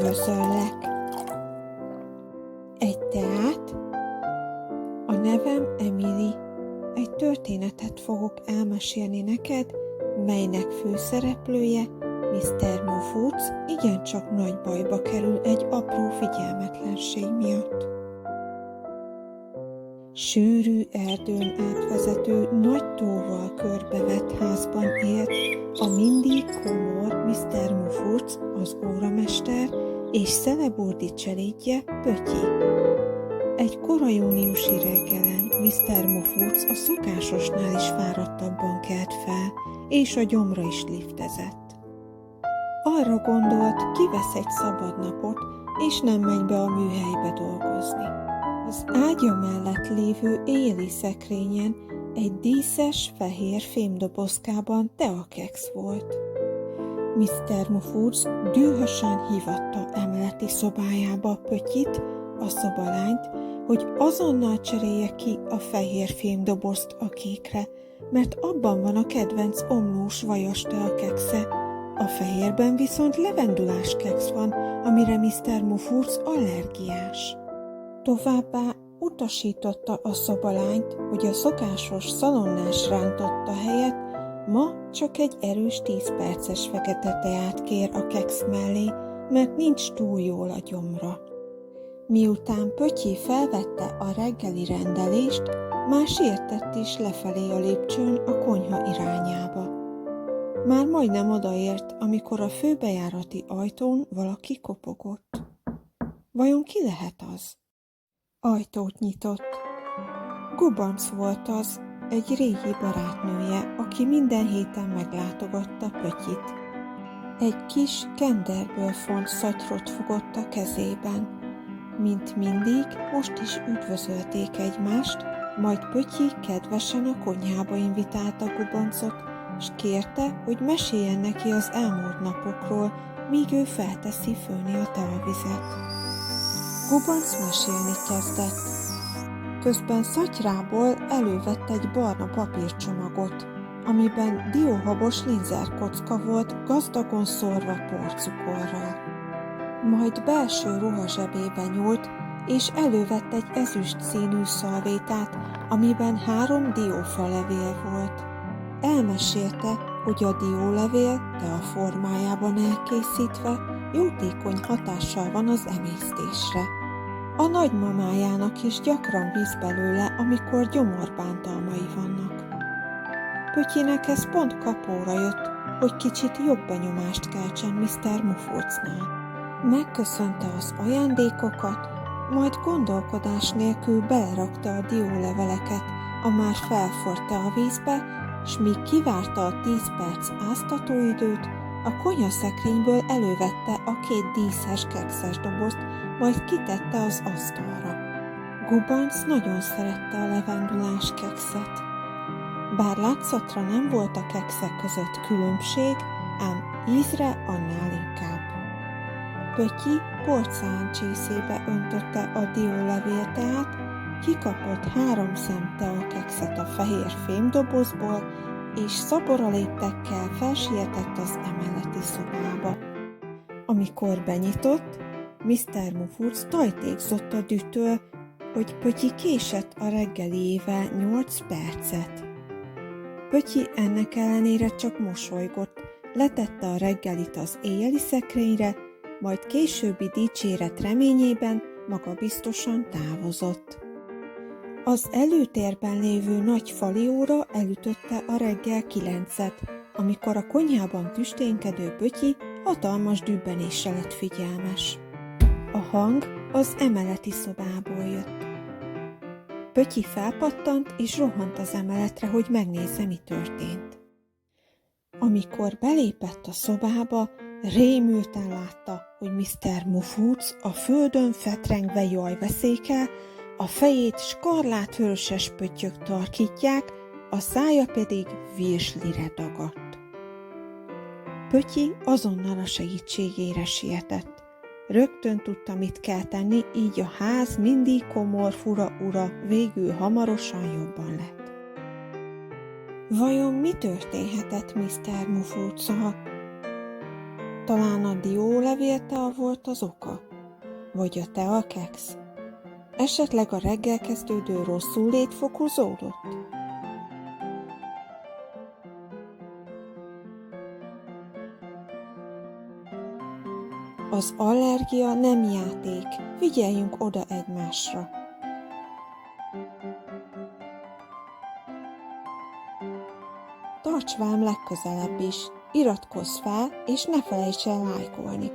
Üdvözöllek! Egy teát? A nevem Emily. Egy történetet fogok elmesélni neked, melynek főszereplője, Mr. Muffoots igencsak nagy bajba kerül egy apró figyelmetlenség miatt. Sűrű erdőn átvezető, nagy tóval körbevett házban élt a mindig komor Mr. Muffoots, az óramester és Celebordi cselédje, Pötyi. Egy kora júniusi reggelen Mr. Muffoots a szokásosnál is fáradtabban kelt fel, és a gyomra is liftezett. Arra gondolt, kivesz egy szabad napot, és nem megy be a műhelybe dolgozni. Az ágya mellett lévő éjjeli szekrényen egy díszes, fehér fémdobozkában teakeksz volt. Mr. Muffoots dühösen hívatta emeleti szobájába Pötyit, a szobalányt, hogy azonnal cserélje ki a fehér fémdobozt a kékre, mert abban van a kedvenc omlós vajas teakexe, a fehérben viszont levendulás keksz van, amire Mr. Muffoots allergiás. Továbbá utasította a szobalányt, hogy a szokásos szalonnás rántotta helyett ma csak egy erős 10 perces fekete teát kér a keksz mellé, mert nincs túl jól a gyomra. Miután Pötyi felvette a reggeli rendelést, már sietett is lefelé a lépcsőn a konyha irányába. Már majdnem odaért, amikor a főbejárati ajtón valaki kopogott. Vajon ki lehet az? Ajtót nyitott. Gubanc volt az, egy régi barátnője, aki minden héten meglátogatta Pötyit. Egy kis kenderből font szatyrot fogott a kezében. Mint mindig, most is üdvözölték egymást, majd Pötyi kedvesen a konyhába invitálta Gubancot, s kérte, hogy meséljen neki az elmúlt napokról, míg ő felteszi főni a teavizet. Gubanc mesélni kezdett. Közben szatyrából elővett egy barna papírcsomagot, amiben dióhabos linzerkocka volt gazdagon szórva porcukorral. Majd belső ruhazsebébe nyúlt, és elővett egy ezüst színű szalvétát, amiben 3 diófalevél volt. Elmesélte, hogy a diólevél tea formájában elkészítve jótékony hatással van az emésztésre. A nagymamájának is gyakran visz belőle, amikor gyomorbántalmai vannak. Pötyinek ez pont kapóra jött, hogy kicsit jobb benyomást keltsen Mr. Muffootsnál. Megköszönte az ajándékokat, majd gondolkodás nélkül belerakta a dióleveleket a már felforrt teavízbe, s míg kivárta a 10 perc áztatóidőt, a konyhaszekrényből elővette a 2 díszes kekszes dobozt, majd kitette az asztalra. Gubanc nagyon szerette a levendulás kekszet. Bár látszatra nem volt a kekszek között különbség, ám ízre annál inkább. Pötyi porceláncsészébe öntötte a diólevélteát, kikapott 3 szem teakekszet a fehér fémdobozból, és szaporaléptekkel felsietett az emeleti szobába. Amikor benyitott, Mr. Muffoots tajtékzott a dühtől, hogy Pötyi késett a reggeliével 8 percet. Pötyi ennek ellenére csak mosolygott, letette a reggelit az éjjeli szekrényre, majd későbbi dicséret reményében magabiztosan távozott. Az előtérben lévő nagy falióra elütötte a reggel 9-et, amikor a konyhában tüsténkedő Pötyi hatalmas dübbenéssel lett figyelmes. A hang az emeleti szobából jött. Pötyi felpattant és rohant az emeletre, hogy megnézze, mi történt. Amikor belépett a szobába, rémülten látta, hogy Mr. Muffoots a földön fetrengve jajveszékel, a fejét skarlátvöröses pöttyök tarkítják, a szája pedig virslire dagadt. Pötyi azonnal a segítségére sietett. Rögtön tudta, mit kell tenni, így a ház mindig komor fura ura végül hamarosan jobban lett. Vajon mi történhetett Mr. Muffoots-szal? Talán a diólevéltea volt az oka? Vagy a teakeksz? Esetleg a reggel kezdődő rosszullét fokozódott? Az allergia nem játék, figyeljünk oda egymásra. Tarts velem legközelebb is, iratkozz fel, és ne felejts el lájkolni.